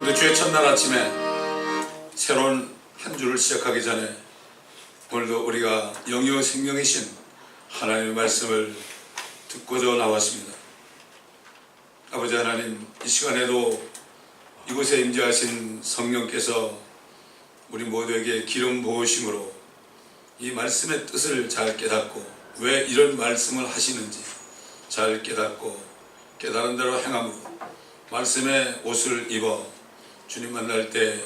우리 주의 첫날 아침에 새로운 한 주를 시작하기 전에 오늘도 우리가 영이요 생명이신 하나님의 말씀을 듣고자 나왔습니다. 아버지 하나님, 이 시간에도 이곳에 임재하신 성령께서 우리 모두에게 기름 부으심으로 이 말씀의 뜻을 잘 깨닫고 왜 이런 말씀을 하시는지 잘 깨닫고 깨달은 대로 행함으로 말씀의 옷을 입어 주님 만날 때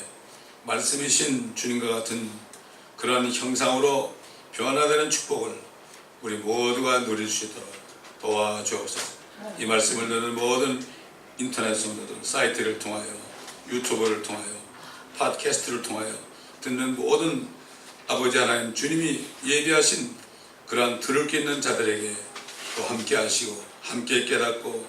말씀이신 주님과 같은 그러한 형상으로 변화되는 축복을 우리 모두가 누릴 수 있도록 도와주옵소서. 이 말씀을 듣는 모든 인터넷 성도들, 사이트를 통하여, 유튜브를 통하여, 팟캐스트를 통하여 듣는 모든 아버지 하나님 주님이 예비하신 그러한 들을 게 있는 자들에게 또 함께 하시고 함께 깨닫고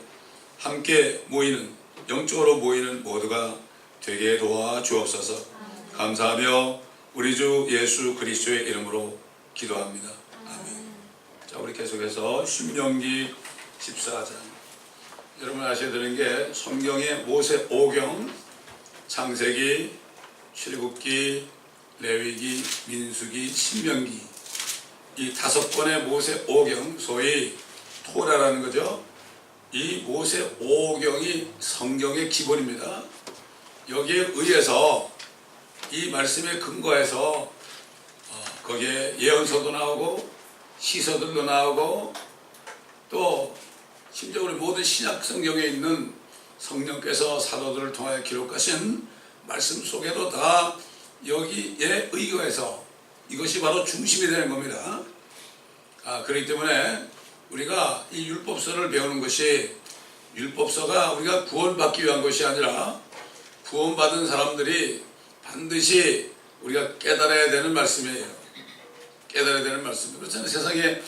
함께 모이는, 영적으로 모이는 모두가 되게 도와주옵소서. 감사하며 우리 주 예수 그리스도의 이름으로 기도합니다. 아멘. 자, 우리 계속해서 신명기 14장. 여러분 아셔야 되는 게 성경의 모세 오경, 창세기, 출애굽기, 레위기, 민수기, 신명기, 이 5권의 모세 오경, 소위 토라라는 거죠. 이 모세 오경이 성경의 기본입니다. 여기에 의해서 이 말씀에 근거해서 거기에 예언서도 나오고 시서들도 나오고 또 심지어 우리 모든 신약 성경에 있는 성령께서 사도들을 통하여 기록하신 말씀 속에도 다 여기에 의거해서 이것이 바로 중심이 되는 겁니다. 그렇기 때문에 우리가 이 율법서를 배우는 것이 율법서가 우리가 구원받기 위한 것이 아니라 구원받은 사람들이 반드시 우리가 깨달아야 되는 말씀이에요. 깨달아야 되는 말씀. 그렇잖아요. 세상에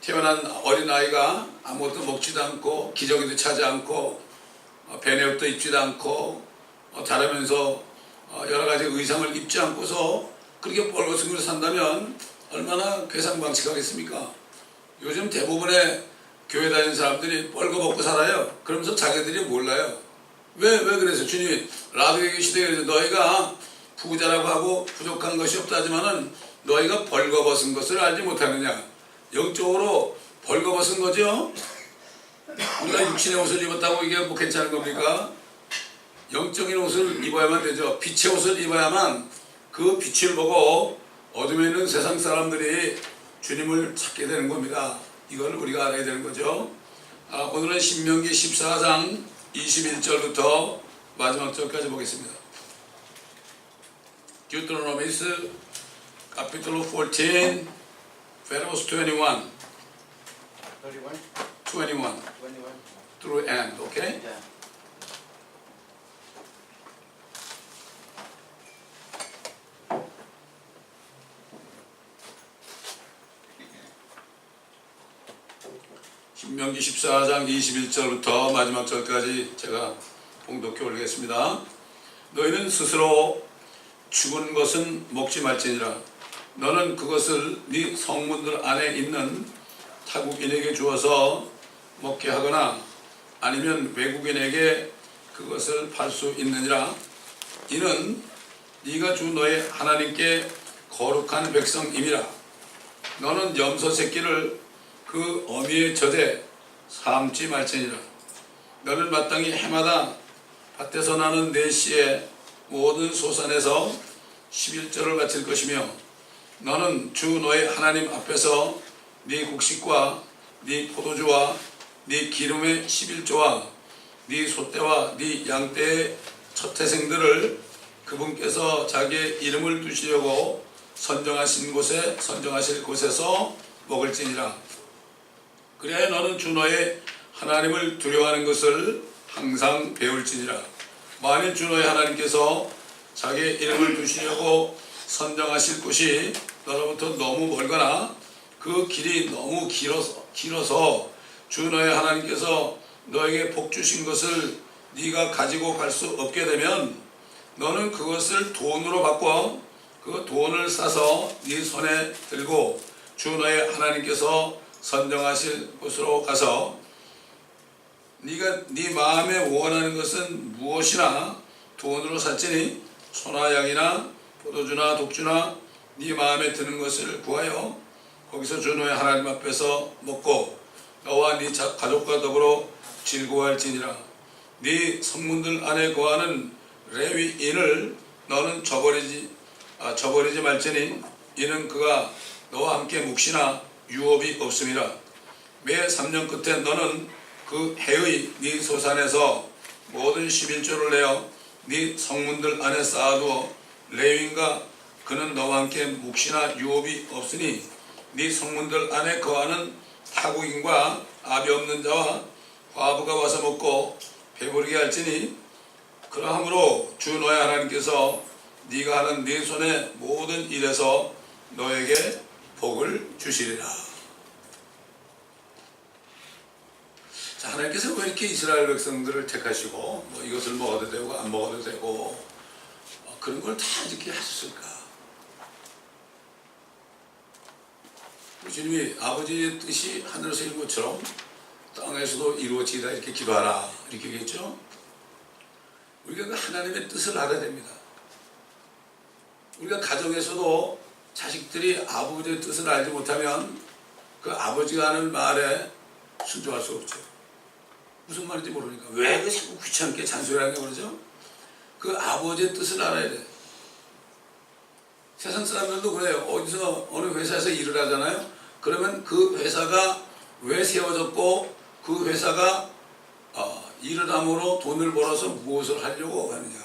태어난 어린아이가 아무것도 먹지도 않고 기저귀도 차지 않고 배내 옷도 입지도 않고 자라면서 여러 가지 의상을 입지 않고서 그렇게 뻘거숭이로 산다면 얼마나 괴상방치하겠습니까? 요즘 대부분의 교회 다니는 사람들이 뻘거벗고 살아요. 그러면서 자기들이 몰라요. 왜 그래서 주님이 라두개 시대에 너희가 부자라고 하고 부족한 것이 없다 하지만은 너희가 벌거벗은 것을 알지 못하느냐. 영적으로 벌거벗은 거죠. 우리가 육신의 옷을 입었다고 이게 뭐 괜찮은 겁니까? 영적인 옷을 입어야만 되죠. 빛의 옷을 입어야만 그 빛을 보고 어둠에 있는 세상 사람들이 주님을 찾게 되는 겁니다. 이걸 우리가 알아야 되는 거죠. 오늘은 신명기 14장 21절부터 마지막 절까지 보겠습니다. Deuteronomy capítulo 14 verse 21 through end, okay? Yeah. 신명기 14장 21절부터 마지막 절까지 제가 봉독해 올리겠습니다. 너희는 스스로 죽은 것은 먹지 말지니라. 너는 그것을 네 성문들 안에 있는 타국인에게 주어서 먹게 하거나 아니면 외국인에게 그것을 팔 수 있느니라. 이는 네가 주 너의 하나님께 거룩한 백성임이라. 너는 염소 새끼를 그 어미의 젖에 삶지 말지니라. 너는 마땅히 해마다 밭에서 나는 네 씨의 모든 소산에서 11절을 바칠 것이며 너는 주 너의 하나님 앞에서 네 곡식과 네 포도주와 네 기름의 11조와 네 소떼와 네 양떼의 첫 태생들을 그분께서 자기의 이름을 두시려고 선정하실 곳에서 먹을지니라. 그래야 너는 주 너의 하나님을 두려워하는 것을 항상 배울지니라. 만일 주 너의 하나님께서 자기의 이름을 두시려고 선정하실 곳이 너로부터 너무 멀거나 그 길이 너무 길어서 주 너의 하나님께서 너에게 복 주신 것을 네가 가지고 갈 수 없게 되면 너는 그것을 돈으로 바꿔 그 돈을 싸서 네 손에 들고 주 너의 하나님께서 선정하실 곳으로 가서 네가 네 마음에 원하는 것은 무엇이나 돈으로 살지니 소나 양이나 포도주나 독주나 네 마음에 드는 것을 구하여 거기서 주 너의 하나님 앞에서 먹고 너와 네 가족과 더불어 즐거워할지니라. 네 성문들 안에 거하는 레위인을 너는 저버리지 말지니 이는 그가 너와 함께 묵시나 유업이 없음이라. 매 3년 끝에 너는 그 해의 네 소산에서 모든 11조를 내어 네 성문들 안에 쌓아두어 레위인과 그는 너와 함께 묵시나 유업이 없으니 네 성문들 안에 거하는 타국인과 압이 없는 자와 과부가 와서 먹고 배부르게 할지니 그러함으로 주 너의 하나님께서 네가 하는 네 손의 모든 일에서 너에게 복을 주시리라. 자, 하나님께서 왜 이렇게 이스라엘 백성들을 택하시고 뭐 이것을 먹어도 되고 안 먹어도 되고 그런 걸 다 이렇게 하셨을까? 주님이 아버지의 뜻이 하늘에서 이룬 것처럼 땅에서도 이루어지다 이렇게 기도하라 이렇게 얘기했죠. 우리가 그 하나님의 뜻을 알아야 됩니다. 우리가 가정에서도 자식들이 아버지의 뜻을 알지 못하면 그 아버지가 하는 말에 순종할 수 없죠. 무슨 말인지 모르니까 왜 그 자꾸 귀찮게 잔소리하는 게 그러죠? 그 아버지의 뜻을 알아야 돼. 세상 사람들도 그래요. 어디서 어느 회사에서 일을 하잖아요. 그러면 그 회사가 왜 세워졌고 그 회사가 일을 함으로 돈을 벌어서 무엇을 하려고 하느냐.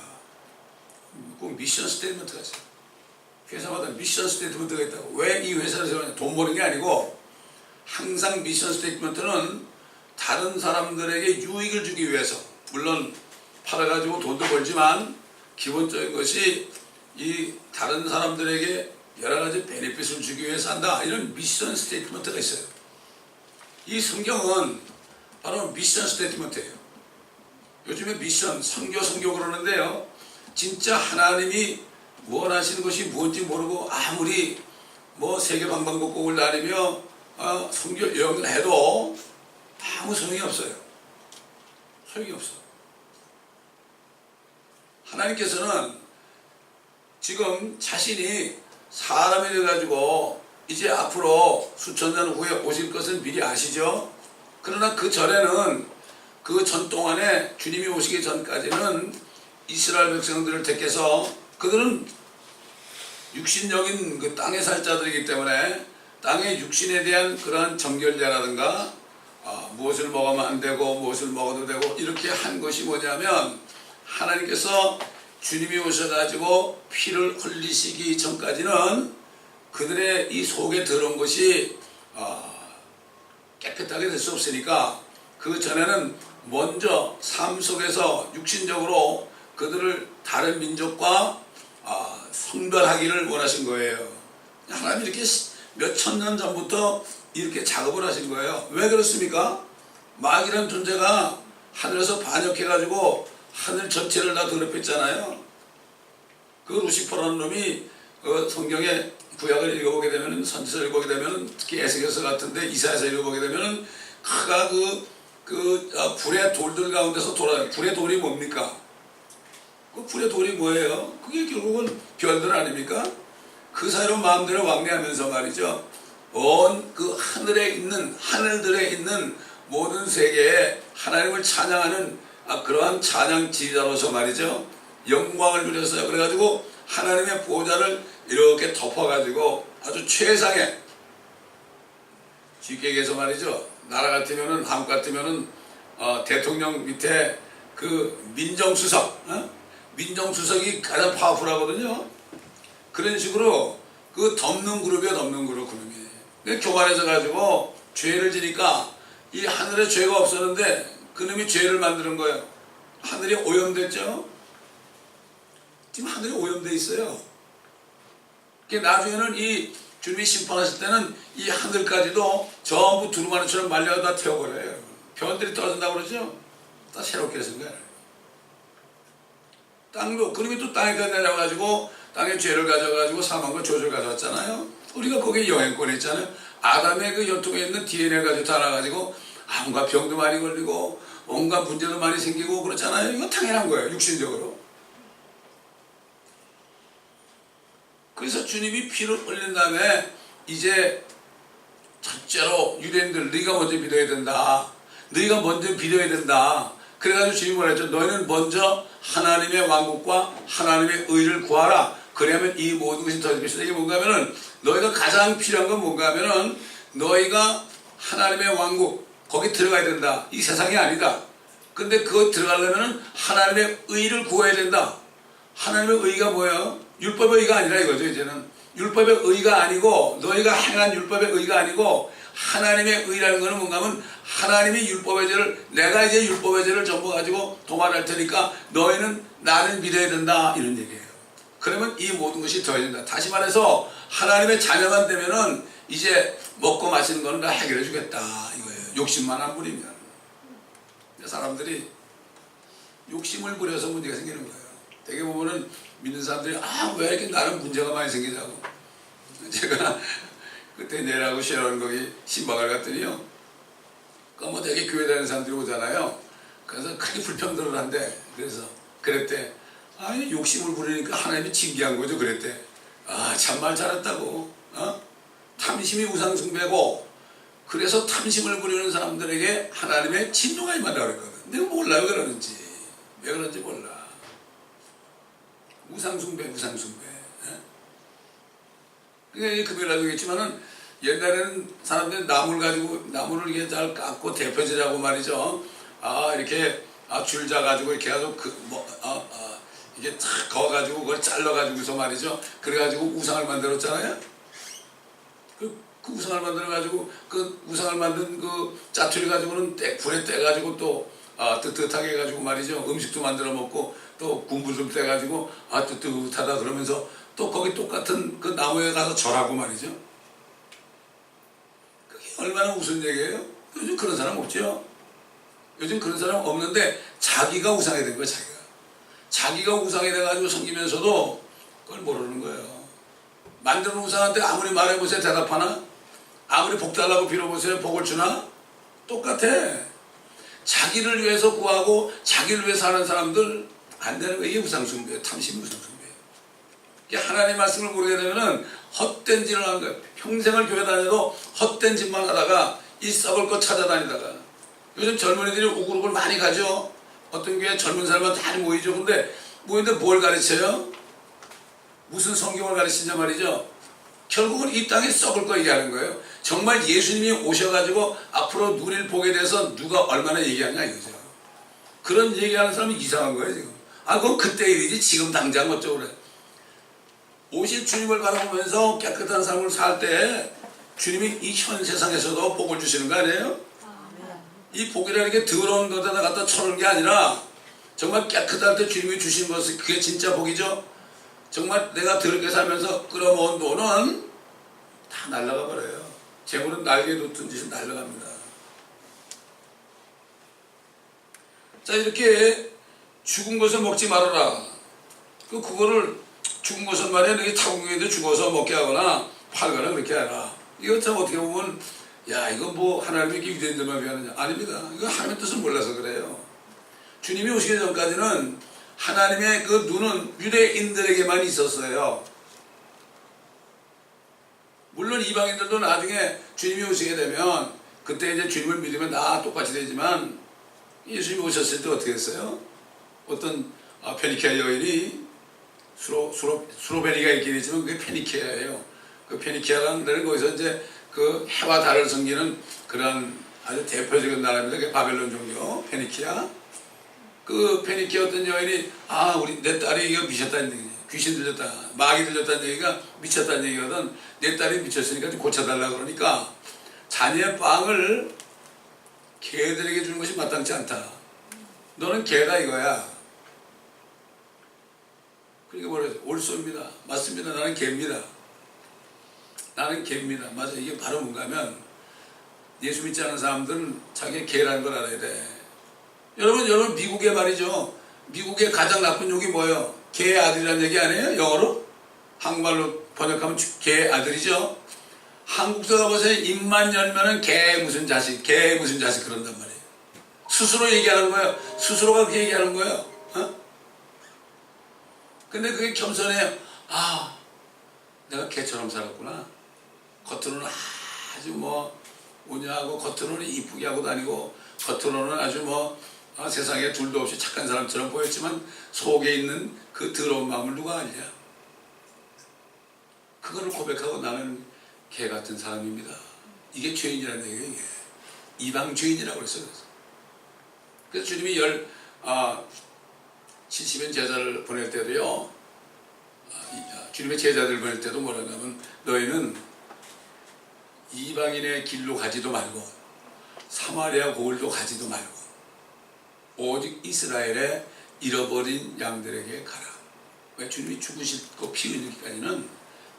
꼭 미션 스테이트먼트가 있어요. 회사마다 미션 스테이트먼트가 있다고. 왜 이 회사를 세우냐. 돈 버는 게 아니고 항상 미션 스테이트먼트는 다른 사람들에게 유익을 주기 위해서, 물론 팔아가지고 돈도 벌지만 기본적인 것이 이 다른 사람들에게 여러 가지 베네핏을 주기 위해서 한다. 이런 미션 스테이트먼트가 있어요. 이 성경은 바로 미션 스테이트먼트예요. 요즘에 미션, 선교 그러는데요. 진짜 하나님이 원하시는 것이 무엇인지 모르고 아무리 뭐 세계 방방곡곡을 다니며 선교 여행을 해도 아무 소용이 없어요. 소용이 없어. 하나님께서는 지금 자신이 사람이 돼가지고 이제 앞으로 수천 년 후에 오실 것을 미리 아시죠? 그러나 그 전에는 그 전 동안에 주님이 오시기 전까지는 이스라엘 백성들을 택해서 그들은 육신적인 그 땅에 살 자들이기 때문에 땅의 육신에 대한 그러한 정결제라든가 무엇을 먹으면 안 되고 무엇을 먹어도 되고 이렇게 한 것이 뭐냐면 하나님께서 주님이 오셔가지고 피를 흘리시기 전까지는 그들의 이 속에 들어온 것이 깨끗하게 될 수 없으니까 그 전에는 먼저 삶 속에서 육신적으로 그들을 다른 민족과 성별하기를 원하신 거예요. 하나님이 이렇게 몇천 년 전부터 이렇게 작업을 하신 거예요. 왜 그렇습니까? 마귀라는 존재가 하늘에서 반역해가지고 하늘 전체를 다 더럽혔잖아요. 그 루시퍼라는 놈이 성경에 구약을 읽어보게 되면, 선지서를 읽어보게 되면, 특히 에스겔서 같은데 이사야서 읽어보게 되면 그가 불의 돌들 가운데서 돌아요. 불의 돌이 뭡니까? 그 불의 돌이 뭐예요? 그게 결국은 별들 아닙니까? 그 사이로 마음대로 왕래하면서 말이죠. 온 그 하늘들에 있는 모든 세계에 하나님을 찬양하는 그러한 찬양 지휘자로서 말이죠. 영광을 누렸어요. 그래가지고 하나님의 보좌를 이렇게 덮어가지고 아주 최상의, 쉽게 얘기해서 말이죠. 나라 같으면은, 한국 같으면은 대통령 밑에 그 민정수석이 가장 파워풀하거든요. 그런 식으로 그 덮는 그룹이에요. 덮는 그룹이. 교만해져 가지고 죄를 지니까 이 하늘에 죄가 없었는데 그놈이 죄를 만드는 거예요. 하늘이 오염됐죠. 지금 하늘이 오염돼 있어요. 나중에는 이 주님이 심판하실 때는 이 하늘까지도 전부 두루마리처럼 말려서 다 태워버려요. 변들이 떨어진다고 그러죠. 다 새롭게 해서 거예요. 땅도, 그놈이 또 땅에까지 내려가지고 땅의 죄를 가져가지고 사망과 저주를 가져왔잖아요. 우리가 거기에 영향권이 있잖아요. 아담의 그 연통에 있는 DNA 가지고 달아가지고 암과 병도 많이 걸리고 온갖 문제도 많이 생기고 그렇잖아요. 이거 당연한 거예요. 육신적으로. 그래서 주님이 피를 흘린 다음에 이제 첫째로 유대인들 너희가 먼저 믿어야 된다. 너희가 먼저 믿어야 된다. 그래가지고 주님이 뭐라 했죠? 너희는 먼저 하나님의 왕국과 하나님의 의를 구하라. 그러면 이 모든 것이 더해질 것이다. 이게 뭔가 하면은 너희가 가장 필요한 건 뭔가 하면은 너희가 하나님의 왕국 거기 들어가야 된다. 이 세상이 아니다. 근데 그거 들어가려면 하나님의 의를 구해야 된다. 하나님의 의가 뭐예요? 율법의 의가 아니라 이거죠. 이제는 율법의 의가 아니고 너희가 행한 율법의 의가 아니고 하나님의 의라는 것은 뭔가 하면 하나님이 율법의 죄를 내가 이제 율법의 죄를 전부 가지고 도말할 테니까 너희는 나를 믿어야 된다. 이런 얘기예요. 그러면 이 모든 것이 더해진다. 다시 말해서 하나님의 자녀만 되면은 이제 먹고 마시는 거는 다 해결해 주겠다 이거예요. 욕심만한 분이면. 사람들이 욕심을 부려서 문제가 생기는 거예요. 되게 보면은 믿는 사람들이 왜 이렇게 나는 문제가 많이 생기냐고. 제가 그때 내라고 쉐어하는 거기 신방을 갔더니요. 뭐 되게 교회 다니는 사람들이 오잖아요. 그래서 크게 불평들을 한대. 그래서 그랬대. 욕심을 부리니까 하나님이 징계한 거죠. 그랬대. 참말 잘했다고. 탐심이 우상숭배고 그래서 탐심을 부리는 사람들에게 하나님의 진노가 임한다고 그랬거든. 내가 몰라요. 왜 그러는지. 왜 그런지 몰라. 우상숭배. 그러니까 금요일 날 얘기했지만은 옛날에는 사람들이 나무를 이렇게 잘 깎고 대표지라고 말이죠. 이렇게 줄 잡아가지고 이렇게 해가지고 이게 탁 거가지고 그걸 잘라가지고서 말이죠. 그래가지고 우상을 만들었잖아요. 그 우상을 만들어가지고 그 우상을 만든 그 짜투리 가지고는 불에 떼가지고 또 뜨뜻하게 해가지고 말이죠. 음식도 만들어 먹고 또 군불 좀 떼가지고 뜨뜻하다 그러면서 또 거기 똑같은 그 나무에 가서 절하고 말이죠. 그게 얼마나 우스운 얘기예요? 요즘 그런 사람 없죠? 요즘 그런 사람 없는데 자기가 우상이 된 거예요. 자기가 우상이 돼가지고 섬기면서도 그걸 모르는 거예요. 만드는 우상한테 아무리 말해보세요. 대답하나? 아무리 복 달라고 빌어보세요. 복을 주나? 똑같아. 자기를 위해서 구하고 자기를 위해서 하는 사람들 안 되는 거예요. 이게 우상숭배예요. 탐심이 우상숭배예요. 하나님의 말씀을 모르게 되면은 헛된 짓을 하는 거예요. 평생을 교회 다녀도 헛된 짓만 하다가 이 썩을 것 찾아다니다가 요즘 젊은이들이 우글우글 많이 가죠. 어떤 교회 젊은 사람한테 많이 모이죠. 근데 모이는데 뭘 가르쳐요? 무슨 성경을 가르치냐 말이죠. 결국은 이 땅에 썩을 거 얘기하는 거예요. 정말 예수님이 오셔가지고 앞으로 누릴 복에 대해서 누가 얼마나 얘기하냐 이거죠. 그런 얘기하는 사람이 이상한 거예요 지금. 그건 그때 일이지 지금 당장 어쩌고 그래. 오실 주님을 바라보면서 깨끗한 삶을 살 때 주님이 이 현 세상에서도 복을 주시는 거 아니에요? 이 복이라는 게 더러운 것에다 갖다 쳐놓은 게 아니라 정말 깨끗할 때 주님이 주신 것이 그게 진짜 복이죠. 정말 내가 더럽게 살면서 끌어모은 돈은 다 날아가 버려요. 재물은 날개 놓던 짓은 날아갑니다. 자, 이렇게 죽은 것을 먹지 말아라. 그거를 죽은 것을 말이야 너희 타국에도 죽어서 먹게 하거나 팔거나 그렇게 하라. 이거 참 어떻게 보면 이거 뭐 하나님의 유대인들만 위하느냐. 아닙니다. 이거 하나님의 뜻을 몰라서 그래요. 주님이 오시기 전까지는 하나님의 그 눈은 유대인들에게만 있었어요. 물론 이방인들도 나중에 주님이 오시게 되면 그때 이제 주님을 믿으면 다 똑같이 되지만 예수님이 오셨을 때 어떻게 했어요? 어떤 페니키아 여인이 수로베니가 있긴 있지만 그게 페니키아예요. 그 페니키아라는 데는 거기서 이제 그 해와 달을 섬기는 그런 아주 대표적인 나라입니다. 그게 바벨론 종교 페니키아. 그 페니키아 어떤 여인이 내 딸이 이거 미쳤다는 얘기, 귀신 들렸다, 마귀 들렸다는 얘기가 미쳤다는 얘기거든. 내 딸이 미쳤으니까 좀 고쳐달라 그러니까 자녀의 빵을 개들에게 주는 것이 마땅치 않다. 너는 개다 이거야. 그러니까 뭐라 해서 옳소입니다. 맞습니다. 나는 개입니다. 나는 개입니다. 맞아. 이게 바로 뭔가 하면 예수 믿지 않은 사람들은 자기가 개라는 걸 알아야 돼. 여러분 미국에 말이죠. 미국의 가장 나쁜 욕이 뭐예요? 개의 아들이라는 얘기 아니에요? 영어로? 한국말로 번역하면 개의 아들이죠. 한국서 가보세요. 입만 열면은 개 무슨 자식 그런단 말이에요. 스스로 얘기하는 거예요. 스스로가 그렇게 얘기하는 거예요. 근데 그게 겸손해요. 내가 개처럼 살았구나. 겉으로는 아주 뭐 우냐하고 겉으로는 이쁘게 하고 다니고 겉으로는 아주 뭐 세상에 둘도 없이 착한 사람처럼 보였지만 속에 있는 그 더러운 마음을 누가 알냐. 그거를 고백하고 나는 개 같은 사람입니다. 이게 죄인이라는 얘기예요. 이게. 이방 죄인이라고 그랬어요. 그래서 주님이 70인 제자를 보낼 때도요, 주님의 제자들 보낼 때도 뭐라고 하면 너희는 이방인의 길로 가지도 말고 사마리아 고을도 가지도 말고 오직 이스라엘의 잃어버린 양들에게 가라. 왜? 주님이 죽으시고 피 흘리기까지는,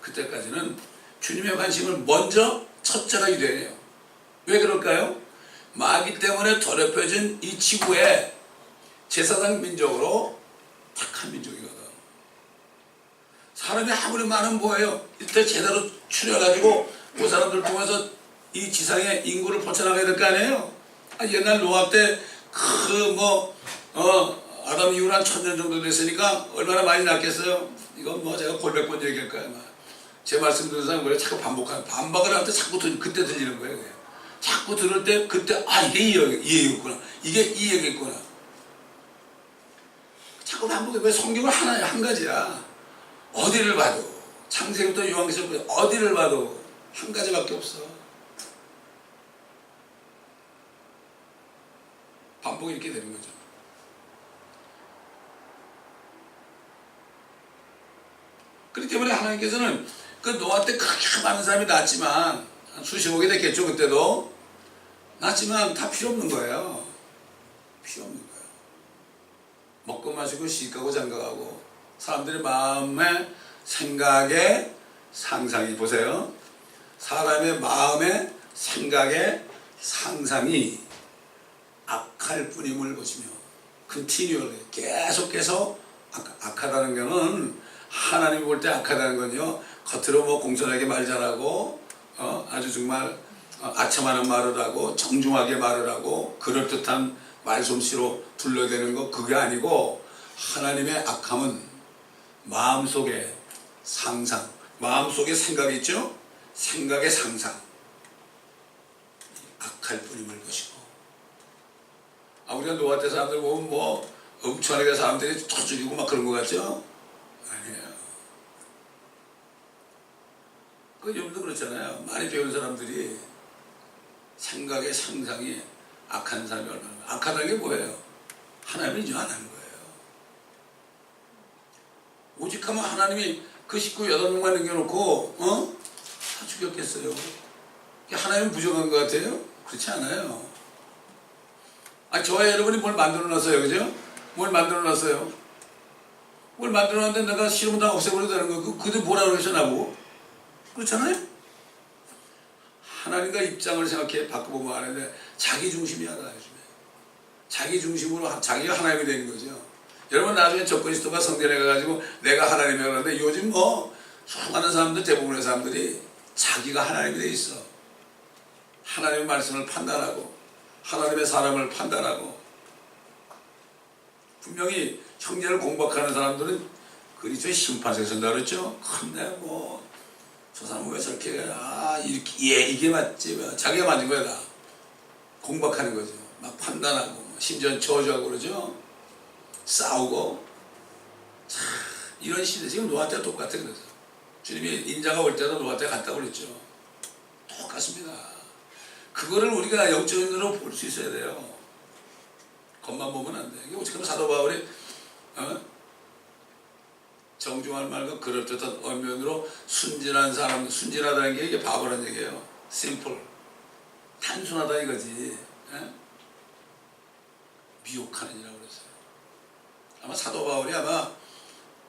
그때까지는 주님의 관심을 먼저 첫째가 유대해요. 왜 그럴까요? 마귀 때문에 더럽혀진 이 지구에 제사장 민족으로 착한 민족이거든. 사람이 아무리 많으면 뭐예요? 일단 제대로 추려가지고 그 사람들 통해서 이 지상의 인구를 퍼쳐나가야 될 거 아니에요? 옛날 노아 때 아담 이후로 한 1000년 정도 됐으니까 얼마나 많이 낳겠어요? 이건 뭐 제가 골백 번 얘기할 거야. 제 말씀 듣는 사람 그래 자꾸 반박을 할 때 자꾸 그때 들리는 거예요. 그냥. 자꾸 들을 때 그때 이게 이 얘기였구나. 이게 이 얘기였구나. 자꾸 반복해. 왜? 성경은 한 가지야. 어디를 봐도 창세기부터 요한계시록 어디를 봐도 한 가지밖에 없어. 반복이 이렇게 되는 거죠. 그렇기 때문에 하나님께서는 그 노아 때 그렇게 많은 사람이 낳았지만 수십억이 됐겠죠. 그때도 낳았지만 다 필요 없는 거예요. 필요 없는 거예요. 먹고 마시고 시집가고 장가가고 사람들의 마음에 생각에 상상이, 보세요. 사람의 마음에 생각에 상상이 악할 뿐임을 보시며 컨티뉴얼리 계속해서 악하다는 거는, 하나님이 볼 때 악하다는 건요, 겉으로 뭐 공손하게 말 잘하고 아주 정말 아첨하는 말을 하고 정중하게 말을 하고 그럴듯한 말솜씨로 둘러대는 거, 그게 아니고 하나님의 악함은 마음속에 상상, 마음속에 생각이 있죠? 생각의 상상, 악할 뿐임을 보시고. 우리가 노아 때 사람들 보면 뭐 엄청나게 사람들이 터죽이고 막 그런 거 같죠? 아니에요. 여러분도 그렇잖아요. 많이 배운 사람들이 생각의 상상이 악한 사람이 얼마나, 악하다는 게 뭐예요? 하나님을 인정 안 하는 거예요. 오직하면 하나님이 그 식구 8명만 남겨놓고 다 죽였겠어요? 하나님은 부정한 것 같아요? 그렇지 않아요. 저와 여러분이 뭘 만들어놨어요, 그죠? 뭘 만들어놨어요? 뭘 만들어놨는데 내가 싫으면 다 없애버려도 되는 거고, 그들 뭐라 그러셔 나보고? 그렇잖아요? 하나님과 입장을 생각해 바꿔보면 하는데 자기 중심이야, 요즘에. 자기 중심으로 자기가 하나님이 되는 거죠. 여러분 나중에 적그리스도가 성전에 가가지고 내가 하나님이라고 하는데, 요즘 수많은 사람들, 대부분의 사람들이 자기가 하나님이 돼 있어. 하나님의 말씀을 판단하고 하나님의 사람을 판단하고. 분명히 형제를 공박하는 사람들은 그리스도의 심판석에 선다 그랬죠. 근데 저 사람은 왜 저렇게 이렇게 이게 맞지? 자기가 맞은 거야. 다 공박하는 거죠. 막 판단하고 심지어 저주하고 그러죠. 싸우고. 이런 시대 지금 노아 때가 똑같아. 그래서 주님이 인자가 올 때도 노아 때 갔다고 그랬죠. 똑같습니다. 그거를 우리가 영적으로 볼 수 있어야 돼요. 겉만 보면 안 돼. 오직하면 사도 바울이 정중한 말과 그럴듯한 언면으로 순진한 사람, 순진하다는 게 이게 바보라는 얘기예요. 심플, 단순하다 이거지. 미혹하는이라고 그랬어요. 아마 사도 바울이 아마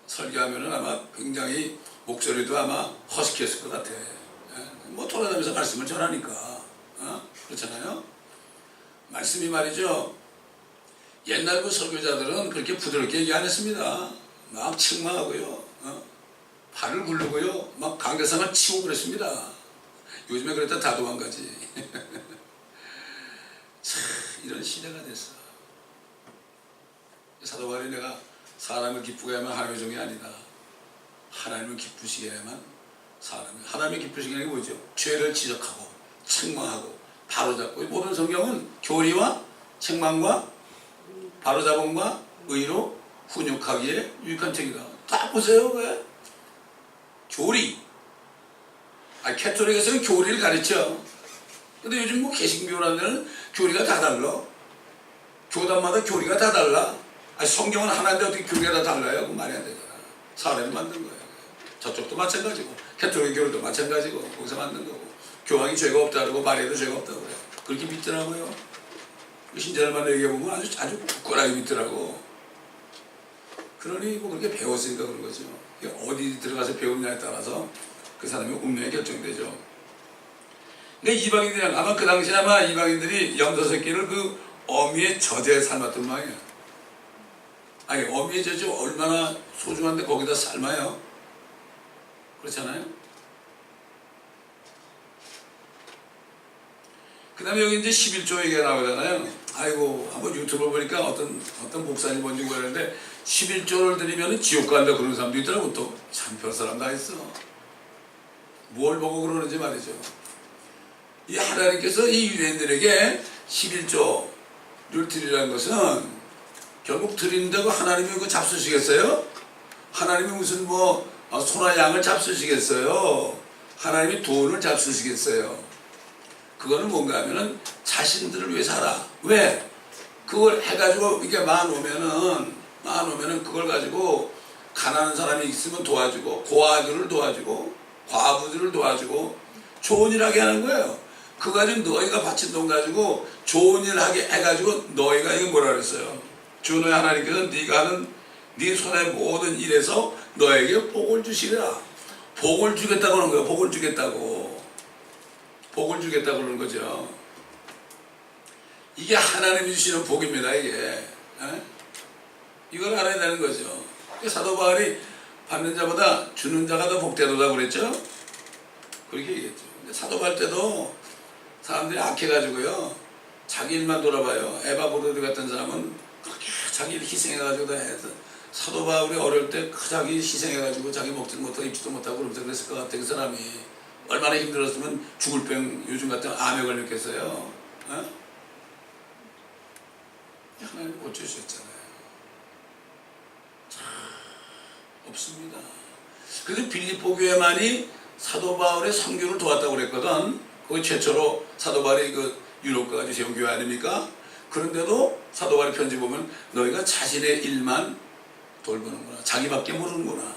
설교하면은 아마 굉장히 목소리도 아마 허스키했을 것 같아. 돌아다니면서 말씀을 전하니까. 그렇잖아요. 말씀이 말이죠. 옛날 그 설교자들은 그렇게 부드럽게 얘기 안 했습니다. 막 책망하고요. 발을 굴르고요. 막 강대상을 치고 그랬습니다. 요즘에 그랬다 다 도망가지. 참, 이런 시대가 됐어. 사도 바울이 내가 사람을 기쁘게 하면 하나님의 종이 아니다. 하나님을 기쁘시게 해야만 하나님이 기쁘시는 게 뭐죠? 죄를 지적하고 책망하고 바로잡고. 모든 성경은 교리와 책망과 바로잡음과 의로 훈육하기에 유익한 책이다. 다 보세요. 왜? 교리. 캐톨릭에서는 교리를 가르쳐. 근데 요즘 뭐 개신교라는 데는 교리가 다 달라. 교단마다 교리가 다 달라. 성경은 하나인데 어떻게 교리가 다 달라요? 그건 말이 안 되잖아. 사람이 만든 거예요. 저쪽도 마찬가지고 캐톨릭 교리도 마찬가지고 거기서 만든 거고, 교황이 죄가 없다 그러고 마리아도 죄가 없다고 그래요. 그렇게 믿더라고요. 신자들만 얘기해보면 아주 굳건하게 믿더라고. 그러니 뭐 그렇게 배웠으니까 그런 거죠. 어디 들어가서 배우느냐에 따라서 그 사람의 운명이 결정되죠. 근데 이방인들이 아마 그 당시에 아마 이방인들이 염소새끼를 그 어미의 젖에 삶았던 모양이에요. 어미의 젖이 얼마나 소중한데 거기다 삶아요? 그렇잖아요? 그 다음에 여기 이제 11조 얘기가 나오잖아요. 한번 유튜브 보니까 어떤 목사님 뭔지 모르는데 11조를 드리면 지옥 간다 그런 사람도 있더라고. 또 참 별 사람 다 있어. 뭘 보고 그러는지 말이죠. 이 하나님께서 이 유대인들에게 11조를 드리라는 것은 결국 드린다고 하나님이 그거 잡수시겠어요? 하나님이 무슨 소나 양을 잡수시겠어요? 하나님이 돈을 잡수시겠어요? 그거는 뭔가 하면은 자신들을 위해 살아. 왜? 그걸 해가지고 이게 많으면은 그걸 가지고 가난한 사람이 있으면 도와주고, 고아들을 도와주고, 과부들을 도와주고, 좋은 일 하게 하는 거예요. 그거 가지고 너희가 바친 돈 가지고 좋은 일 하게 해가지고 너희가 이거 뭐라 그랬어요? 주 너희 하나님께서 네가 하는 네 손의 모든 일에서 너에게 복을 주시리라. 복을 주겠다고 하는 거예요. 복을 주겠다고 그러는 거죠. 이게 하나님이 주시는 복입니다. 이게 이걸 알아야 되는 거죠. 사도 바울이 받는 자보다 주는 자가 더 복되도다 그랬죠. 그렇게 얘기했죠. 근데 사도 바울 때도 사람들이 악해가지고요, 자기 일만 돌아봐요. 에바 브로드 같은 사람은 그렇게 자기 일 희생해가지고 다 해서, 사도 바울이 어릴 때 자기 희생해가지고 자기 먹지도 못하고 입지도 못하고 그러면서 그랬을 것 같아. 그 사람이 얼마나 힘들었으면 죽을 병 요즘 같은 암에 걸렸겠어요. 하나님 고쳐주셨잖아요. 없습니다. 그래서 빌립보 교회만이 사도 바울의 선교를 도왔다고 그랬거든. 그게 최초로 사도 바울이 그 유럽까지 세운 교회 아닙니까? 그런데도 사도 바울의 편지 보면 너희가 자신의 일만 돌보는구나. 자기밖에 모르는구나.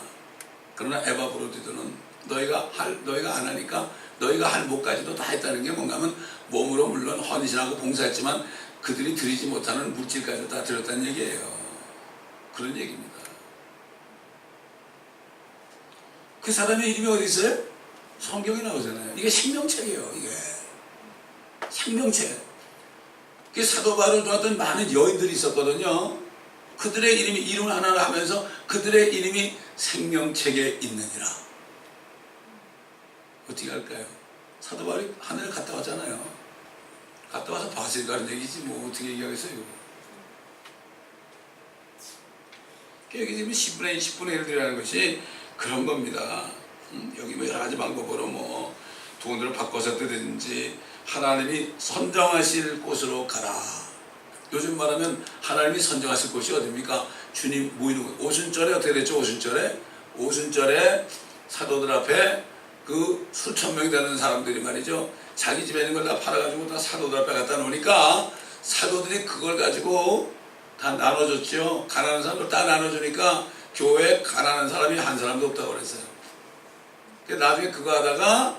그러나 에바브로디드는 너희가 안 하니까 너희가 할 몫까지도 다 했다는 게 뭔가 하면 몸으로 물론 헌신하고 봉사했지만 그들이 드리지 못하는 물질까지도 다 드렸다는 얘기예요. 그런 얘기입니다. 그 사람의 이름이 어디 있어요? 성경에 나오잖아요. 이게 생명책이에요. 이게 생명책. 그 사도 바울을 도왔던 많은 여인들이 있었거든요. 그들의 이름을 하나를 하면서 그들의 이름이 생명책에 있느니라. 어떻게 할까요? 사도 바울이 하늘에 갔다 왔잖아요. 갔다 와서 봤으니까 하는 얘기지 뭐 어떻게 얘기하겠어요. 여기 지금 10분의 1, 10분의 1이라는 것이 그런 겁니다. 여기 뭐 여러 가지 방법으로 뭐 돈을 바꿔서 뜨든지 하나님이 선정하실 곳으로 가라. 요즘 말하면 하나님이 선정하실 곳이 어디입니까? 주님 모이는 곳. 오순절에 어떻게 됐죠? 오순절에 사도들 앞에 그 수천 명이 되는 사람들이 말이죠. 자기 집에 있는 걸 다 팔아가지고 다 사도들 앞에 갖다 놓으니까 사도들이 그걸 가지고 다 나눠줬죠. 가난한 사람들 다 나눠주니까 교회에 가난한 사람이 한 사람도 없다고 그랬어요. 나중에 그거 하다가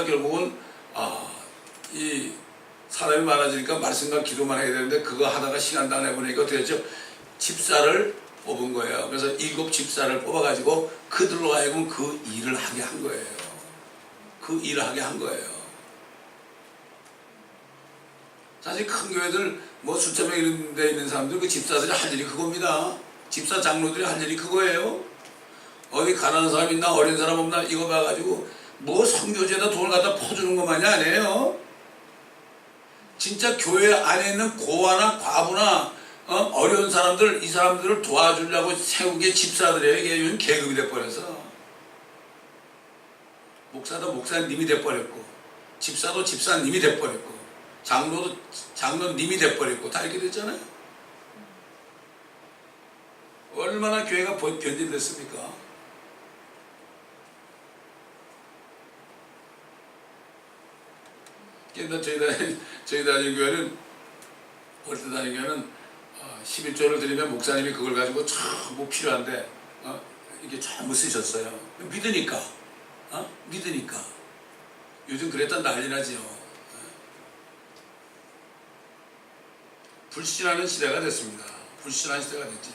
결국은 이 사람이 많아지니까 말씀과 기도만 해야 되는데 그거 하다가 시간 다 내보니까 어떻게 했죠? 집사를 뽑은 거예요. 그래서 7 집사를 뽑아가지고 그들로 하여금 그 일을 하게 한 거예요. 그 일을 하게 한 거예요. 사실 큰 교회들 뭐 수천 명 이런 데 있는 사람들 그 집사들이 할 일이 그겁니다. 집사 장로들이 할 일이 그거예요. 어디 가난한 사람 있나 어린 사람 없나 이거 봐가지고 뭐 선교제에다 돈을 갖다 퍼주는 것만이 아니에요. 진짜 교회 안에 있는 고아나 과부나 어려운 사람들, 이 사람들을 도와주려고 세운 게 집사들이에요. 이게 요즘 계급이 돼버려서. 목사도 목사님이 돼버렸고, 집사도 집사님이 돼버렸고, 장로도 장로님이 돼버렸고, 다 이렇게 됐잖아요. 얼마나 교회가 변질됐습니까? 저희 다니는 교회는, 어릴 때 다니는 교회는 11조를 드리면 목사님이 그걸 가지고 전부 필요한데 이게 전부 쓰셨어요. 믿으니까. 믿으니까. 요즘 그랬다 난리 나지요. 불신하는 시대가 됐습니다. 불신하는 시대가 됐죠.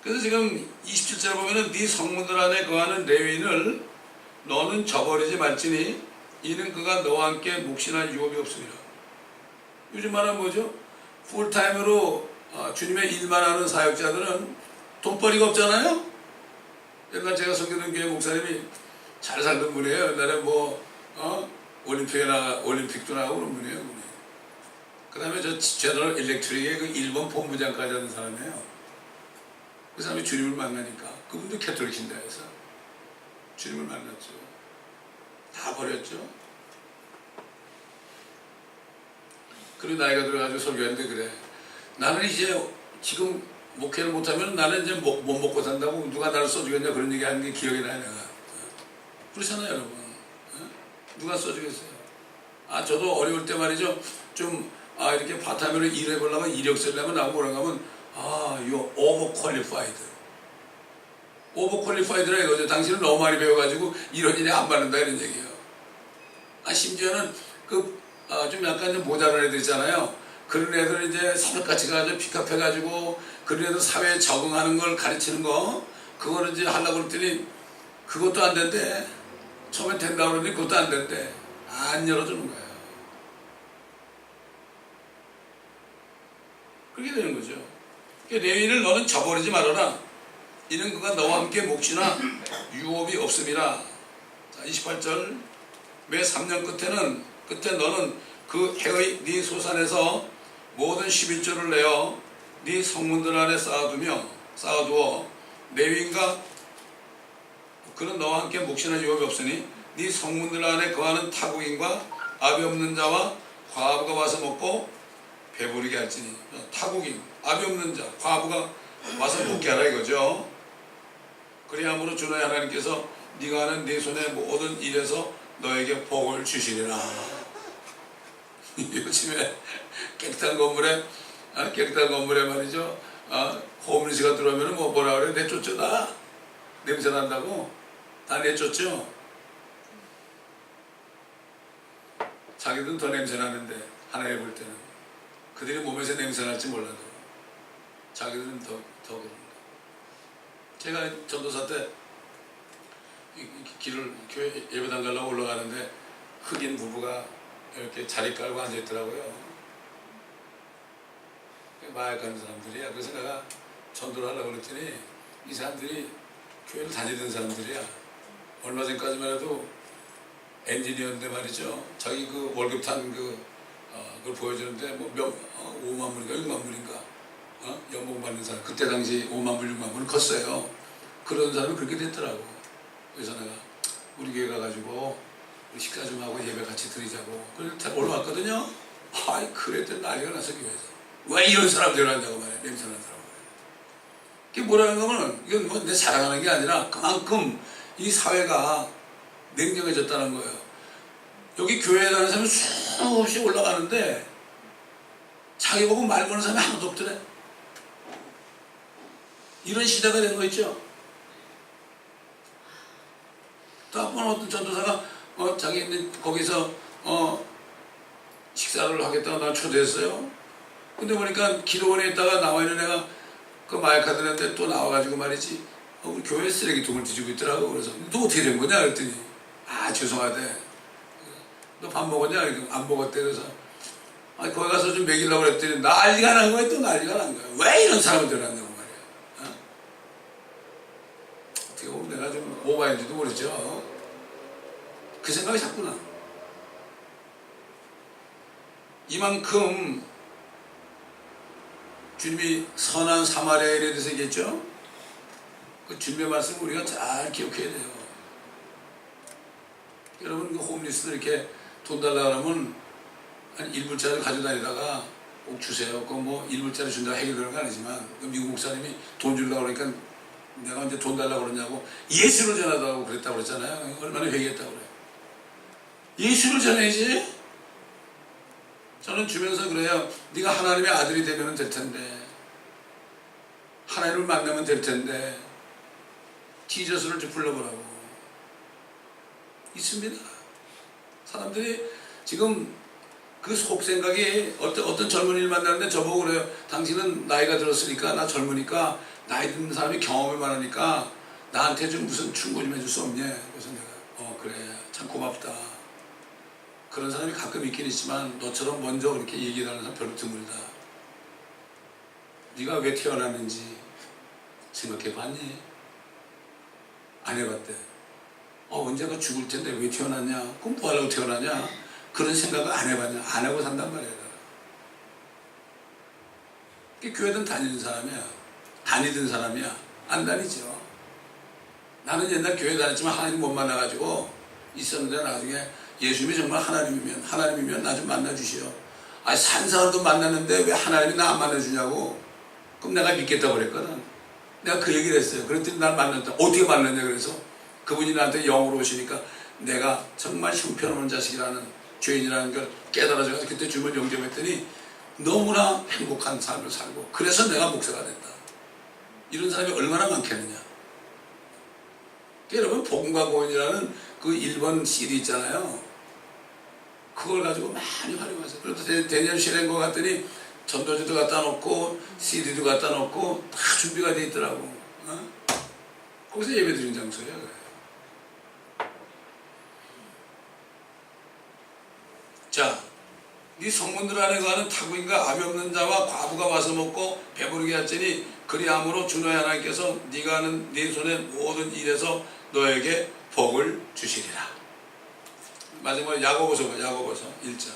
그래서 지금 27절에 보면은 네 성문들 안에 거하는 레위인을 너는 저버리지 말지니 이는 그가 너와 함께 묵신할 유업이 없습니다. 요즘 말하면 뭐죠? 풀타임으로 주님의 일만 하는 사역자들은 돈벌이가 없잖아요. 옛날 제가 섬기던 교회 목사님이 잘 살던 분이에요. 옛날에 올림픽도 나가고 그런 분이에요. 그 다음에 저 제너럴 일렉트릭의 그 일본 본부장까지 하는 사람이에요. 그 사람이 주님을 만나니까 그분도 캐톨릭인데 해서 주님을 만났죠. 다 버렸죠. 그리고 나이가 들어가지고 설교했는데 그래. 나는 이제 지금 목회를 못하면 나는 이제 못 먹고 산다고 누가 나를 써주겠냐 그런 얘기 하는 게 기억이 나요. 내가. 그렇잖아요 여러분. 누가 써주겠어요. 저도 어려울 때 말이죠. 좀 이렇게 파타임으로 일해보려면 이력서를 내면 나하고 뭐라고 하면 you're overqualified. overqualified라 이거죠. 당신은 너무 많이 배워가지고 이런 일에 안 받는다 이런 얘기예요. 심지어는 좀 약간 좀 모자란 애들 있잖아요. 그런 애들 이제 새벽같이 가지고 픽업해가지고 그런 애들 사회에 적응하는 걸 가르치는 거 그거를 이제 하려고 그랬더니 그것도 안 된대. 처음엔 된다고 그러더니 그것도 안 된대. 안 열어주는 거예요. 그렇게 되는 거죠. 레위인을 너는 저버리지 말아라. 이는 그가 너와 함께 몫이나 유업이 없음이라. 자, 28절. 매 3년 끝에 너는 그 해의 네 소산에서 모든 11조를 내어 네 성문들 안에 쌓아두어 레위인과 그는 너와 함께 몫이나 유업이 없으니 네 성문들 안에 거하는 타국인과 압이 없는 자와 과부가 와서 먹고 배부르게 할지니. 타국인, 압이 없는 자, 과부가 와서 먹게 하라 이거죠. 그리함으로 주 너의 하나님께서 네가 하는 네 손의 모든 일에서 너에게 복을 주시리라. 요즘에 깨끗한 건물에 말이죠. 호meless가 들어오면 뭐라 그래? 내쫓죠 다. 냄새 난다고 다 내쫓죠. 자기들은 더 냄새 나는데 하나님 볼 때는 그들이 몸에서 냄새 날지 몰라도 자기들은 더 그런다. 제가 전도사 때 길을 교회 예배당 가려고 올라가는데 흑인 부부가 이렇게 자리 깔고 앉아있더라고요. 마약하는 사람들이야. 그래서 내가 전도를 하려고 그랬더니 이 사람들이 교회를 다니던 사람들이야. 얼마 전까지만 해도 엔지니어인데 말이죠. 자기 그 월급 탄 그걸 보여주는데 5만 불인가 6만 불인가 연봉 받는 사람. 그때 당시 5만 불 6만 불은 컸어요. 그런 사람이 그렇게 됐더라고. 그래서 내가 우리 교회 가가지고 우리 식사 좀 하고 예배 같이 드리자고 그래서 올라왔거든요. 그랬더니 난리가 나서 교회에서 왜 이런 사람들을 한다고 말해. 냄새 나더라고요. 그게 뭐라는 거는 이건 뭐 내 자랑하는 게 아니라 그만큼 이 사회가 냉정해졌다는 거예요. 여기 교회에 다니는 사람이 수없이 올라가는데 자기 보고 말 거는 사람이 하나도 없더래. 이런 시대가 된 거 있죠. 또 한 번 어떤 전도사가 자기 거기서 식사를 하겠다고 나 초대했어요. 근데 보니까 기도원에 있다가 나와 있는 애가 그 마약하던 또 나와가지고 말이지 우리 교회 쓰레기통을 뒤지고 있더라고. 그래서 너 어떻게 된 거냐 그랬더니 죄송하대. 너 밥 먹었냐? 안 먹었대. 그래서 거기 가서 좀 먹이려고 그랬더니 난리가 난 거야. 또 난리가 난 거야. 왜 이런 사람을 데려왔냐고 말이야. 어떻게 보면 내가 좀 오바인지도 모르죠. 그 생각이 자꾸 나. 이만큼 주님이 선한 사마리아인에 대해서 얘기했죠. 그 주님의 말씀을 우리가 잘 기억해야 돼요. 여러분 그 홈리스들 이렇게 돈 달라 그러면 한 1불짜리 가지고 다니다가 꼭 주세요. 그거 뭐 1불짜리 준다고 해결되는 건 아니지만 그 미국 목사님이 돈 주려고 그러니까 내가 언제 돈 달라고 그러냐고 예수를 전하다고 그랬다고 그랬잖아요. 얼마나 회개했다고 그래요. 예수를 전해야지. 저는 주면서 그래요. 네가 하나님의 아들이 되면 될 텐데, 하나님을 만나면 될 텐데 지저스를 좀 불러보라고. 있습니다. 사람들이 지금 그 속생각이 어떤 젊은이를 만나는데 저보고 그래요. 당신은 나이가 들었으니까, 나 젊으니까, 나이 든 사람이 경험이 많으니까 나한테 좀 무슨 충고 좀 해줄 수 없냐. 그래서 내가 그래 참 고맙다. 그런 사람이 가끔 있긴 있지만 너처럼 먼저 그렇게 얘기를 하는 사람 별로 드물다. 네가 왜 태어났는지 생각해 봤니? 안 해봤대. 언제가 죽을 텐데 왜 태어났냐? 그럼 뭐 하려고 태어나냐? 그런 생각을 안 해봤냐? 안 하고 산단 말이야. 교회든 다니는 사람이야. 다니던 사람이야. 안 다니죠. 나는 옛날 교회 다녔지만 하나님 못 만나가지고 있었는데 나중에 예수님이 정말 하나님이면 나 좀 만나주시오. 산 사람도 만났는데 왜 하나님이 나 안 만나주냐고. 그럼 내가 믿겠다고 그랬거든. 내가 그 얘기를 했어요. 그랬더니 날 만났다. 어떻게 만났냐 그래서 그분이 나한테 영으로 오시니까 내가 정말 형편없는 자식이라는, 죄인이라는 걸 깨달아져서 그때 주문 영접했더니 너무나 행복한 삶을 살고, 그래서 내가 목사가 된다. 이런 사람이 얼마나 많겠느냐. 여러분 복음과 구원이라는 그 1번 CD 있잖아요. 그걸 가지고 많이 활용하세요. 그래서 대년 실행거 갔더니 전도지도 갖다 놓고 CD도 갖다 놓고 다 준비가 돼 있더라고. 거기서 예배 드린 장소예요. 자, 네 성문들 안에 거하는 타국인과 암이 없는 자와 과부가 와서 먹고 배부르게 하더니 그리함으로 주노의 하나님께서 네가 하는 네 손의 모든 일에서 너에게 복을 주시리라. 마지막에 야고보서 1장.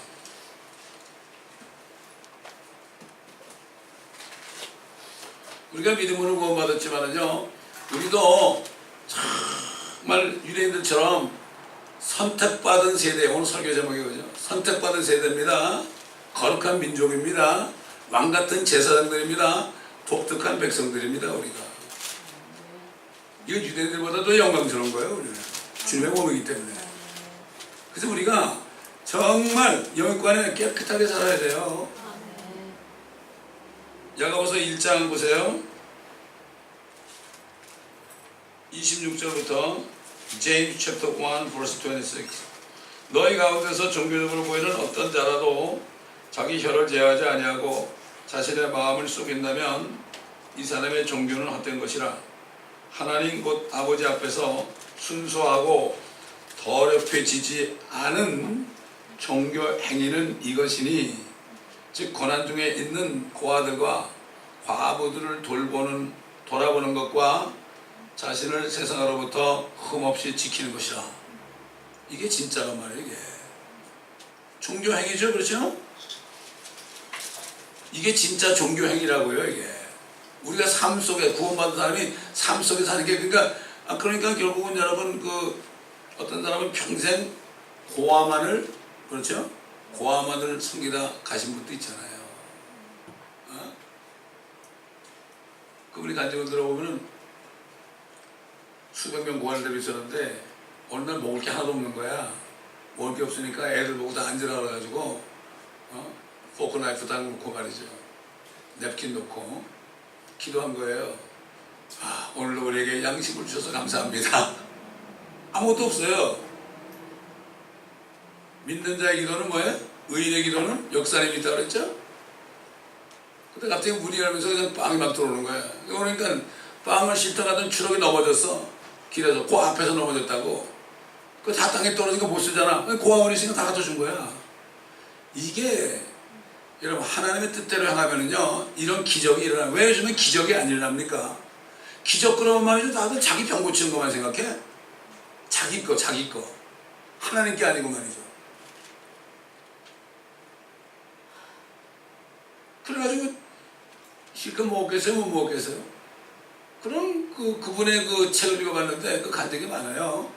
우리가 믿음으로 구원받았지만은요, 우리도 정말 유대인들처럼 선택받은 세대, 오늘 설교 제목이 그죠? 선택받은 세대입니다. 거룩한 민족입니다. 왕같은 제사장들입니다. 독특한 백성들입니다. 우리가 이거 유대인들보다도 영광스러운 거예요. 우리는 주님의 몸이기 때문에. 그래서 우리가 정말 영육관에 깨끗하게 살아야 돼요. 야고보서 1장 보세요. 26절부터 James chapter 1 verse 26. 너희 가운데서 종교적으로 보이는 어떤 자라도 자기 혀를 제어하지 아니하고 자신의 마음을 속인다면 이 사람의 종교는 헛된 것이라. 하나님 곧 아버지 앞에서 순수하고 더럽혀지지 않은 종교 행위는 이것이니, 즉 고난 중에 있는 고아들과 과부들을 돌아보는 것과 자신을 세상으로부터 흠없이 지키는 것이라. 이게 진짜란 말이에요. 이게 종교 행위죠, 그렇죠? 이게 진짜 종교 행위라고요. 이게 우리가 삶 속에 구원받은 사람이 삶 속에 사는 게, 그러니까 결국은 여러분 어떤 사람은 평생 고아만을, 그렇죠? 고아만을 섬기다 가신 분도 있잖아요. 그분이 간증을 들어보면은 수백 명 고아들이 있었는데 어느 날 먹을 게 하나도 없는 거야. 먹을 게 없으니까 애들 보고 다 앉으라 그래가지고 포크 나이프 다 놓고 말이죠. 냅킨 놓고 기도한 거예요. 오늘도 우리에게 양식을 주셔서 감사합니다. 아무것도 없어요. 믿는 자의 기도는 뭐예요? 의인의 기도는 역사님이 있다고 그랬죠? 근데 갑자기 문이 열면서 그냥 빵이 막 들어오는 거야. 그러니까 빵을 싣다 가던 추럭이 넘어졌어. 길에서 그 앞에서 넘어졌다고. 그 다 땅에 떨어진 거 못 쓰잖아. 고아원이 있으니까 다 갖다 준 거야. 이게 여러분 하나님의 뜻대로 향하면은요, 이런 기적이 일어나. 왜 요즘에 기적이 안 일어납니까? 기적 그러면 말이죠, 다들 자기 병 고치는 것만 생각해. 자기 거 하나님 게 아니고 말이죠. 그래가지고 실컷 먹겠어요, 못 먹겠어요? 그럼 그분의 그 책을 읽어봤는데 그 간증이 많아요.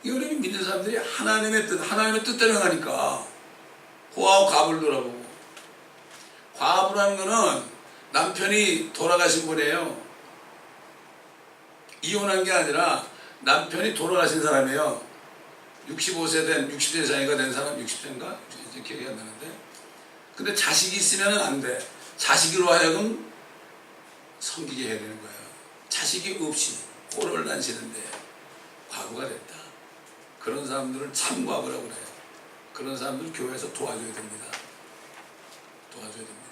우리 믿는 사람들이 하나님의 뜻대로 행하니까 고아와 과부를 돌아보고, 과부라는 거는 남편이 돌아가신 분이에요. 이혼한 게 아니라 남편이 돌아가신 사람이에요. 60세 이상이가 된 사람, 60세인가? 이제 기억이 안 나는데. 근데 자식이 있으면 안 돼. 자식으로 하여금 섬기게 해야 되는 거예요. 자식이 없이 오를 다니시는데 과부가 됐다. 그런 사람들을 참과부라고 그래요. 그런 사람들 교회에서 도와줘야 됩니다. 도와줘야 됩니다.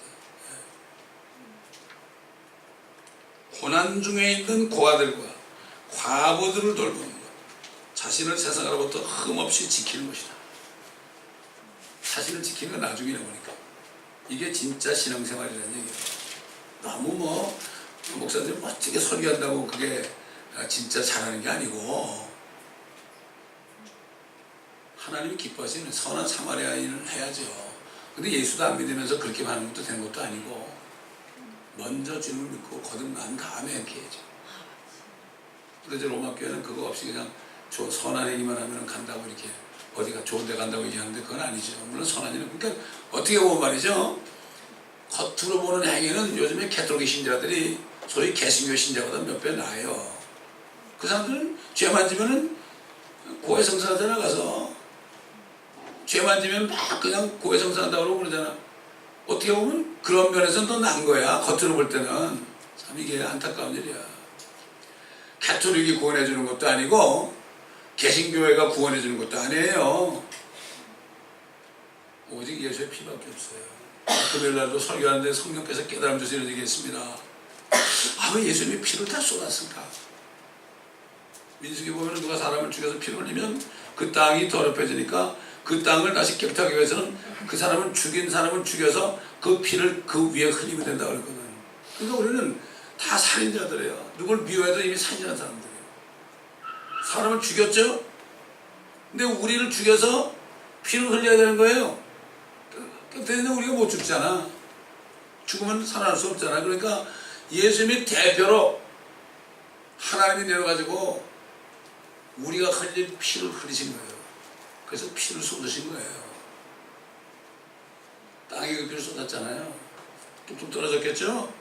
고난 중에 있는 고아들과 과부들을 돌보는 것, 자신을 세상으로부터 흠없이 지키는 것이다. 자신을 지키는 건 나중에 보니까 이게 진짜 신앙생활이라는 얘기예요. 너무 목사들이 멋지게 설교한다고 그게 진짜 잘하는 게 아니고, 하나님이 기뻐하시는 선한 사마리아인을 해야죠. 근데 예수도 안 믿으면서 그렇게 하는 것도 되는 것도 아니고, 먼저 주님을 믿고 거듭난 다음에 이렇게 해야죠. 근데 이제 로마 교회는 그거 없이 그냥 선한 행위만 하면 간다고, 이렇게 어디가 좋은 데 간다고 얘기하는데 그건 아니죠. 물론 선한 일은, 그러니까 어떻게 보면 말이죠, 겉으로 보는 행위는 요즘에 캐톨릭 신자들이 소위 개신교 신자보다 몇 배 나아요. 그 사람들은 죄만 지면은 고해성사하자 나가서 죄만 지면 막 그냥 고해성사한다고 그러잖아. 어떻게 보면 그런 면에서는 더 나은 거야. 겉으로 볼 때는. 참 이게 안타까운 일이야. 가톨릭이 구원해 주는 것도 아니고 개신교회가 구원해 주는 것도 아니에요. 오직 예수의 피밖에 없어요. 금요일날도 설교하는데 성령께서 깨달음 주셔서 이런 얘기했습니다. 왜 예수님이 피를 다 쏟았을까? 민수기 보면 누가 사람을 죽여서 피를 흘리면 그 땅이 더럽혀지니까 그 땅을 다시 깨끗하게 위해서는 그 사람을 죽인 사람을 죽여서 그 피를 그 위에 흘리면 된다고 그랬거든. 그러니까 우리는 다 살인자들이에요. 누굴 미워해도 이미 살인한 사람들이에요. 사람을 죽였죠? 근데 우리를 죽여서 피를 흘려야 되는 거예요. 그런데 우리가 못 죽잖아. 죽으면 살아날 수 없잖아. 그러니까 예수님이 대표로 하나님이 내려가지고 우리가 흘릴 피를 흘리신 거예요. 그래서 피를 쏟으신 거예요. 땅에 그 피를 쏟았잖아요. 뚝뚝 떨어졌겠죠?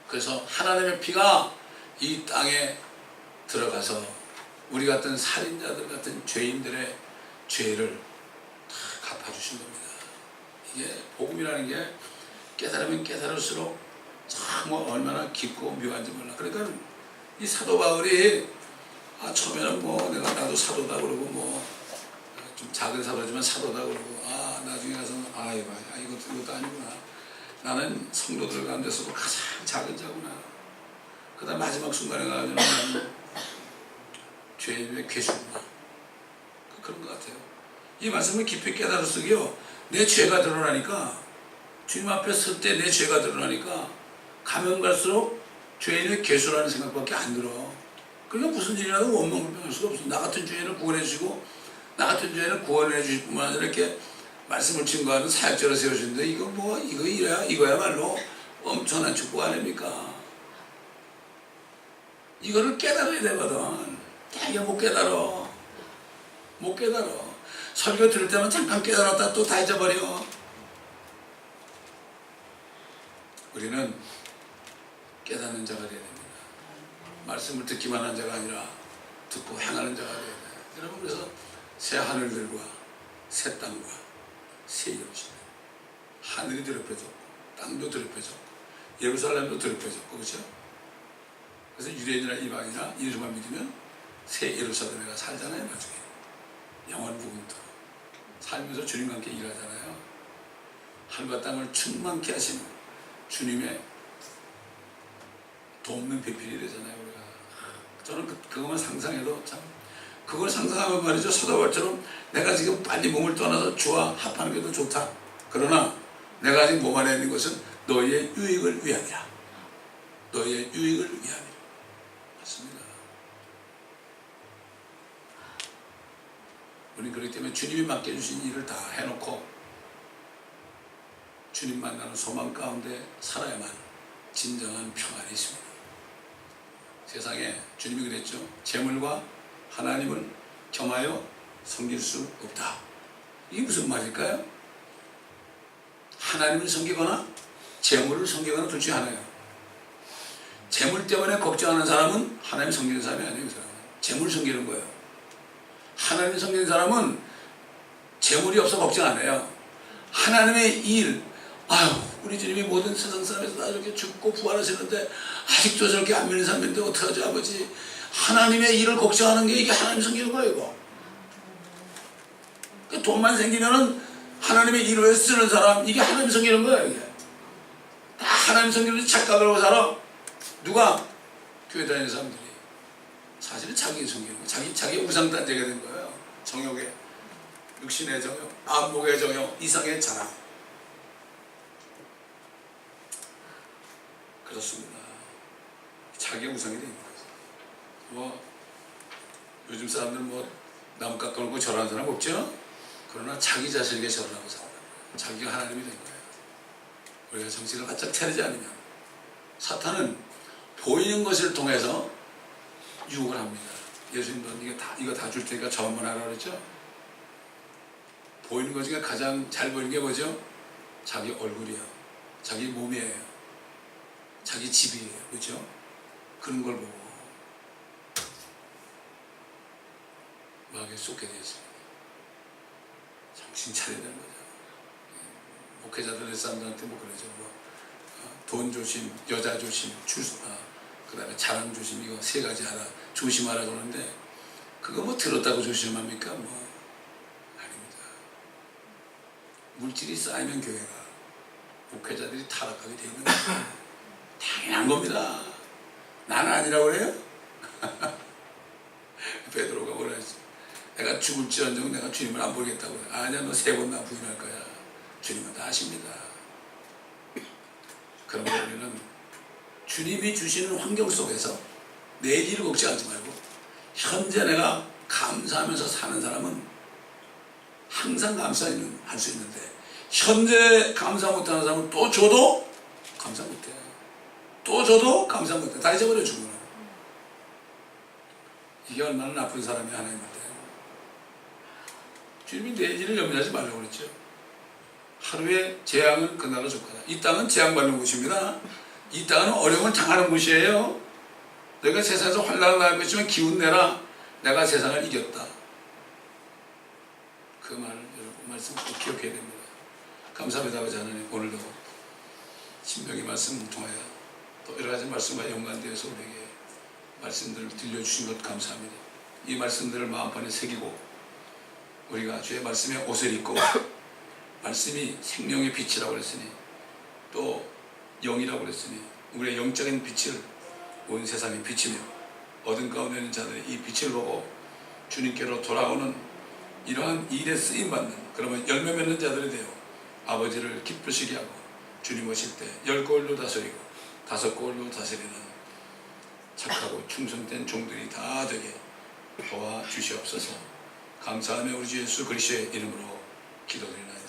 그래서 하나님의 피가 이 땅에 들어가서 우리 같은 살인자들 같은 죄인들의 죄를 다 갚아주신 겁니다. 이게 복음이라는 게 깨달으면 깨달을수록 참 얼마나 깊고 묘한지 몰라. 그러니까 이 사도 바울이 처음에는 나도 사도다 그러고 좀 작은 사도지만 사도다 그러고 나중에 가서는 이것도 아니구나. 나는 성도들 가운데서도 가장 작은 자구나. 그 다음 마지막 순간에 가서는 나는 죄인의 괴수구나. 그런 것 같아요. 이 말씀을 깊이 깨달을수록요, 내 죄가 드러나니까, 주님 앞에 설 때 내 죄가 드러나니까 가면 갈수록 죄인의 괴수라는 생각밖에 안 들어. 그러니까 무슨 일이라도 원망을 할 수가 없어. 나 같은 죄인을 구원해 주시고 나 같은 죄인을 구원해 주실 뿐만 아니라 이렇게 말씀을 증거하는 사역자를 세우시는데 이거야말로 엄청난 축복 아닙니까? 이거를 깨달아야 되거든. 되게 못 깨달아. 설교 들을 때만 잠깐 깨달았다 또 다 잊어버려. 우리는 깨닫는 자가 되어야 됩니다. 말씀을 듣기만 한 자가 아니라 듣고 행하는 자가 되어야 돼요. 여러분, 그래서 새 하늘들과 새 땅과 새 예루살렘, 하늘이 더럽혀졌고 땅도 더럽혀졌고 예루살렘도 더럽혀졌고, 그렇죠? 그래서 유대인이나 이방이나 예수만 믿으면 새 예루살렘에 가 살잖아요. 나중에 영원 부분도 살면서 주님과 함께 일하잖아요. 하늘과 땅을 충만케 하시는 주님의 돕는 배필이 되잖아요. 우리가. 저는 그것만 상상해도 참, 그걸 상상하면 말이죠, 사도바울처럼 내가 지금 빨리 몸을 떠나서 주와 합하는 게 더 좋다. 그러나 내가 아직 몸 안에 있는 것은 너희의 유익을 위함이라. 너희의 유익을 위함이라. 맞습니다. 우리는 그렇기 때문에 주님이 맡겨주신 일을 다 해놓고 주님 만나는 소망 가운데 살아야만 진정한 평안이 있습니다. 세상에 주님이 그랬죠. 재물과 하나님을 겸하여 섬길 수 없다. 이게 무슨 말일까요? 하나님을 섬기거나 재물을 섬기거나 둘 중에 하나예요. 재물 때문에 걱정하는 사람은 하나님 섬기는 사람이 아니에요. 그 사람은 재물을 섬기는 거예요. 하나님 섬기는 사람은 재물이 없어 걱정 안 해요. 하나님의 일, 아유 우리 주님이 모든 세상 사람에서 다 이렇게 죽고 부활하시는데 아직도 저렇게 안 믿는 사람인데 어떡하죠 아버지. 하나님의 일을 걱정하는 게 이게 하나님 섬기는 거예요. 이거 돈만 생기면은 하나님의 일을 왜 쓰는 사람, 이게 하나님 섬기는 거예요. 이게 다 하나님 섬기는 착각을 하고 살아. 누가? 교회 다니는 사람들이. 사실은 자기 섬기는 거예요. 자기 우상단제가 된 거예요. 정욕에, 육신의 정욕, 안목의 정욕, 이상의 자랑. 그렇습니다. 자기 우상이 된 거예요. 뭐 요즘 사람들 뭐 남 깎아놓고 절하는 사람 없죠? 그러나 자기 자신에게 절을 하고 살아요. 자기가 하나님이 된 거예요. 우리가 정신을 바짝 차리지 않으면 사탄은 보이는 것을 통해서 유혹을 합니다. 예수님도 이거 다 줄 테니까 저만만 하라 그랬죠? 보이는 것 중에 가장 잘 보이는 게 뭐죠? 자기 얼굴이에요. 자기 몸이에요. 자기 집이에요. 그렇죠? 그런 걸 보고 마귀에 쏟게 되어 있습니다. 정신 차려야 되는 거죠. 목회자들의 사람들한테 뭐 그러죠. 돈 조심, 여자 조심, 그 다음에 자랑 조심, 이거 세 가지 하라, 조심하라 그러는데 그거 뭐 들었다고 조심합니까? 뭐 아닙니다. 물질이 쌓이면 교회가, 목회자들이 타락하게 되는 당연한 겁니다. 나는 아니라고 그래요? 베드로가 뭐라 했지? 내가 죽을지언정 내가 주님을 안 보겠다고 그래. 아니야, 너 3번 나 부인할 거야. 주님은 다 아십니다. 그러면 우리는 주님이 주시는 환경 속에서 내일을 걱정하지 말고 현재 내가 감사하면서 사는 사람은 항상 감사할 수 있는데, 현재 감사 못하는 사람은 또 줘도 감사 못해요. 또 줘도 감사 못해요. 다 잊어버려 주구나. 이게 얼마나 나쁜 사람이 하나님한테. 주님이 내일을 염려하지 말라고 그랬죠. 하루의 재앙은 그날로 족하다. 이 땅은 재앙받는 곳입니다. 이 땅은 어려움을 당하는 곳이에요. 너희가 세상에서 환난을 당할 것이면 기운내라. 내가 세상을 이겼다. 그 말을 여러분 말씀 꼭 기억해야 됩니다. 감사합니다. 아버지 하나님, 오늘도 신명의 말씀을 통하여 또 여러 가지 말씀과 연관되어서 우리에게 말씀들을 들려주신 것 감사합니다. 이 말씀들을 마음판에 새기고 우리가 주의 말씀에 옷을 입고 말씀이 생명의 빛이라고 그랬으니 또 영이라고 그랬으니 우리의 영적인 빛을 온 세상에 비치며 어둠 가운데 있는 자들이 이 빛을 보고 주님께로 돌아오는 이러한 일에 쓰임받는, 그러면 열매 맺는 자들이 되어 아버지를 기쁘시게 하고 주님 오실 때 10골로 다스리고 5골로 다스리는 착하고 충성된 종들이 다 되게 도와주시옵소서. 감사하며 우리 주 예수 그리스도의 이름으로 기도드리나이다.